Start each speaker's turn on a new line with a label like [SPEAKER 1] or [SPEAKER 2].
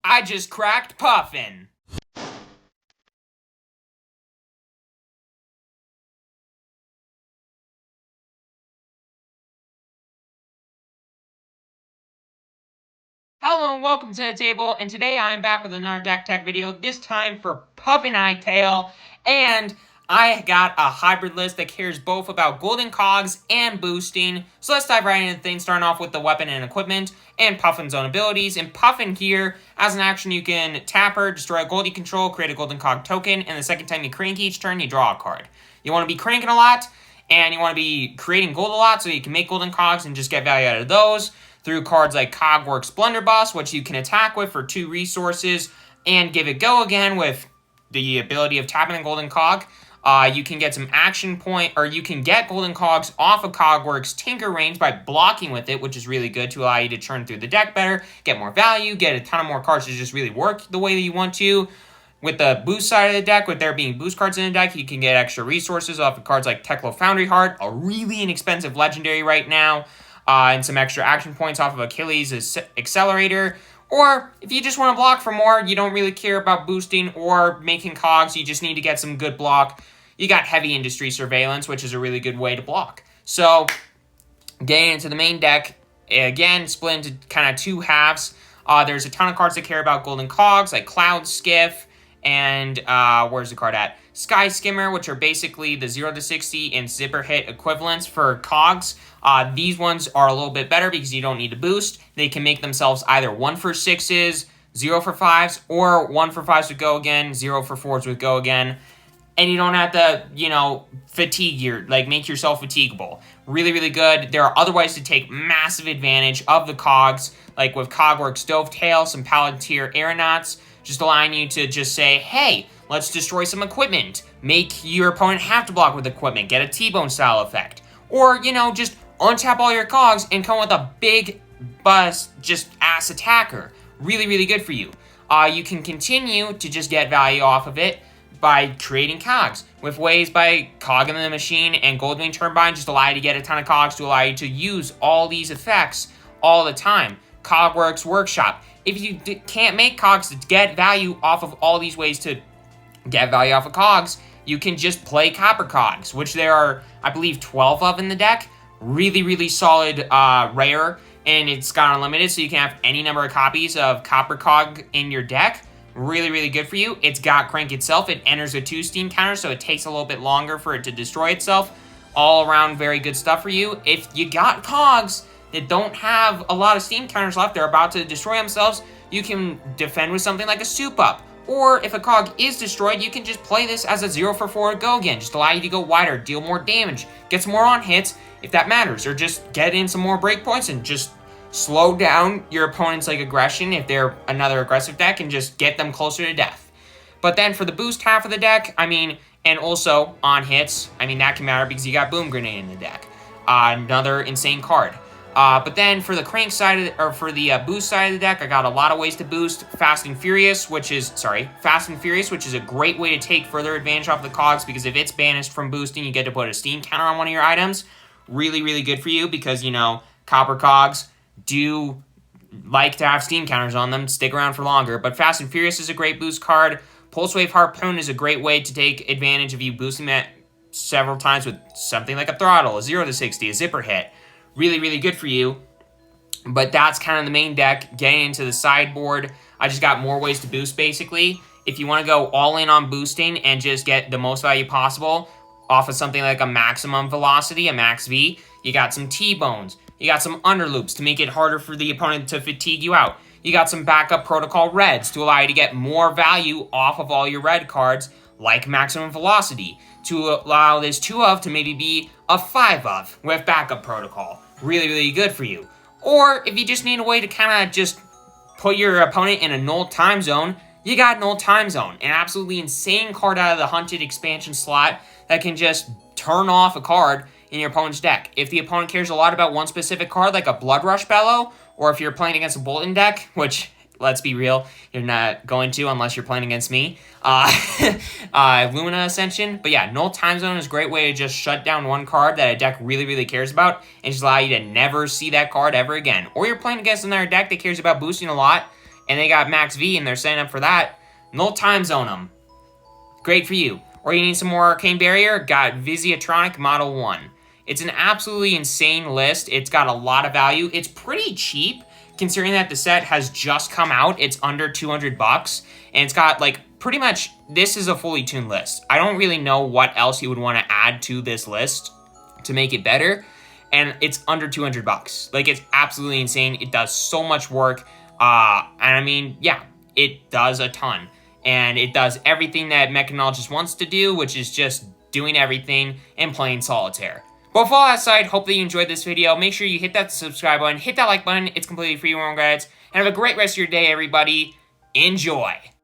[SPEAKER 1] I just cracked Puffin. Hello and welcome to the table, and today I'm back with another deck tech video, this time for Puffin Tail, and I got a hybrid list that cares both about golden cogs and boosting, so let's dive right into things, starting off with the weapon and equipment, and Puffin's own abilities. And Puffin here, as an action, you can tap her, destroy a gold you control, create a golden cog token, and the second time you crank each turn, you draw a card. You want to be cranking a lot, and you want to be creating gold a lot, so you can make golden cogs and just get value out of those through cards like Cogworks Blunderbuss, which you can attack with for 2 resources, and Give It Go again with the ability of tapping a golden cog. You can get some action point, or you can get golden cogs off of Cogworks Tinker range by blocking with it, which is really good to allow you to churn through the deck better, get more value, get a ton of more cards to just really work the way that you want to. With the boost side of the deck, with there being boost cards in the deck, you can get extra resources off of cards like Teklo Foundry Heart, a really inexpensive legendary right now, and some extra action points off of Achilles' Accelerator. Or if you just want to block for more, you don't really care about boosting or making cogs, you just need to get some good block, you got Heavy Industry Surveillance, which is a really good way to block. So, getting into the main deck, again, split into kind of 2 halves. There's a ton of cards that care about golden cogs, like Cloud Skiff, and where's the card at? Sky Skimmer, which are basically the 0 to 60 and Zipper Hit equivalents for cogs. These ones are a little bit better because you don't need to boost. They can make themselves either 1 for 6s, 0 for 5s, or 1 for 5s with Go Again, 0 for 4s with Go Again. And you don't have to, fatigue make yourself fatiguable. Really, really good. There are other ways to take massive advantage of the cogs, like with Cogworks Dovetail, some Palantir Aeronauts, just allowing you to just say, hey, let's destroy some equipment. Make your opponent have to block with equipment. Get a T-Bone style effect. Or, just untap all your cogs and come with a big bust, just ass attacker. Really, really good for you. You can continue to just get value off of it by creating cogs with ways by cogging the machine, and Goldwing Turbine just allow you to get a ton of cogs to allow you to use all these effects all the time. Cogworks Workshop. If you can't make cogs to get value off of all these ways to get value off of cogs, you can just play Copper Cogs, which there are, I believe, 12 of in the deck. Really, really solid rare, and it's got unlimited, so you can have any number of copies of Copper Cog in your deck. Really, really good for you. It's got Crank itself. It enters with 2 steam counters, so it takes a little bit longer for it to destroy itself. All around, very good stuff for you. If you got cogs that don't have a lot of steam counters left, they're about to destroy themselves, you can defend with something like a Soup Up. Or if a cog is destroyed, you can just play this as a 0 for 4 Go Again. Just allow you to go wider, deal more damage, get some more on hits if that matters, or just get in some more breakpoints and just slow down your opponent's aggression if they're another aggressive deck and just get them closer to death. But then for the boost half of the deck, and also on hits, that can matter because you got Boom Grenade in the deck. Another insane card. But then for the crank side, for the boost side of the deck, I got a lot of ways to boost. Fast and Furious, which is a great way to take further advantage off the cogs, because if it's banished from boosting, you get to put a steam counter on one of your items. Really, really good for you because, Copper Cogs do like to have steam counters on them, stick around for longer. But Fast and Furious is a great boost card. Pulse Wave Harpoon is a great way to take advantage of you boosting that several times with something like a Throttle, a 0 to 60, a Zipper Hit. Really, really good for you. But that's kind of the main deck. Getting into the sideboard, I just got more ways to boost, basically. If you want to go all in on boosting and just get the most value possible off of something like a Maximum Velocity, a Max V, you got some T-Bones. You got some Underloops to make it harder for the opponent to fatigue you out. You got some Backup Protocol Reds to allow you to get more value off of all your red cards, like Maximum Velocity, to allow this 2 of to maybe be a 5 of with Backup Protocol. Really, really good for you. Or if you just need a way to kind of just put your opponent in a null time zone, you got Null Time Zone, an absolutely insane card out of the Hunted expansion slot that can just turn off a card in your opponent's deck. If the opponent cares a lot about one specific card, like a Blood Rush Bellow, or if you're playing against a Bolton deck, which, let's be real, you're not going to unless you're playing against me, Lumina Ascension. But yeah, Null Time Zone is a great way to just shut down one card that a deck really, really cares about and just allow you to never see that card ever again. Or you're playing against another deck that cares about boosting a lot, and they got max V and they're setting up for that, no time zone them. Great for you. Or you need some more Arcane Barrier, got Visiatronic Model 1. It's an absolutely insane list. It's got a lot of value. It's pretty cheap, considering that the set has just come out. It's under 200 bucks, and it's got, like, pretty much, this is a fully tuned list. I don't really know what else you would want to add to this list to make it better, and it's under 200 bucks. Like, it's absolutely insane. It does so much work, and I mean, yeah, it does a ton. And it does everything that Mechanologist wants to do, which is just doing everything and playing Solitaire. But with all that aside, hope that you enjoyed this video. Make sure you hit that subscribe button, hit that like button. It's completely free, won't regrets. And have a great rest of your day, everybody. Enjoy.